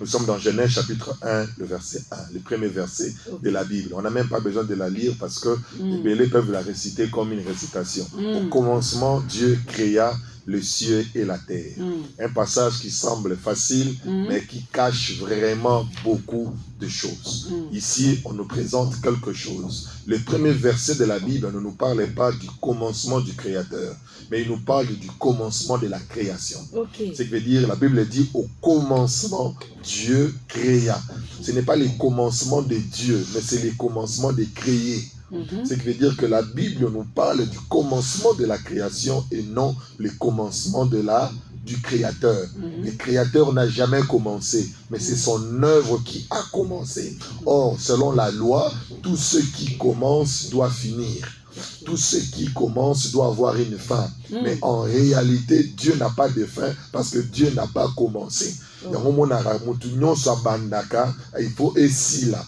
Nous sommes dans Genèse chapitre 1, le verset 1, le premier verset de la Bible. On n'a même pas besoin de la lire parce que les bébés peuvent la réciter comme une récitation. Au commencement, Dieu créa les cieux et la terre. Un passage qui semble facile, mais qui cache vraiment beaucoup de choses. Ici, on nous présente quelque chose. Le premier verset de la Bible ne nous parle pas du commencement du Créateur, mais il nous parle du commencement de la création. Ce qui veut dire, la Bible dit, au commencement, Dieu créa. Ce n'est pas le commencement de Dieu, mais c'est le commencement de créer. Ce qui veut dire que la Bible nous parle du commencement de la création et non le commencement du Créateur. Le Créateur n'a jamais commencé, mais c'est son œuvre qui a commencé. Or, selon la loi, tout ce qui commence doit finir. Tout ce qui commence doit avoir une fin. Mais en réalité, Dieu n'a pas de fin parce que Dieu n'a pas commencé. Il faut ici là.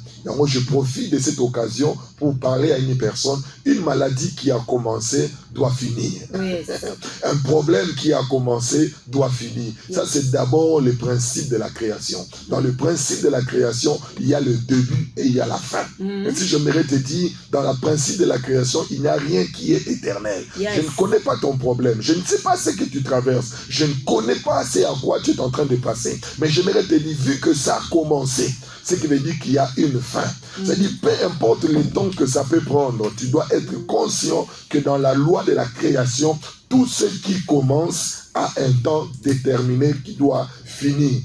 Je profite de cette occasion pour parler à une personne. Une maladie qui a commencé doit finir. Un problème qui a commencé doit finir. Ça, c'est d'abord le principe de la création. Dans le principe de la création, il y a le début et il y a la fin. Et si je m'aurais te dire, dans le principe de la création, il n'y a rien qui est éternel. Je ne connais pas ton problème. Je ne sais pas ce que tu traverses. Je ne connais pas ce à quoi tu es en train de passer. Mais j'aimerais te dire, vu que ça a commencé, ce qui veut dire qu'il y a une fin. C'est-à-dire, peu importe le temps que ça peut prendre, tu dois être conscient que dans la loi de la création, tout ce qui commence a un temps déterminé qui doit finir.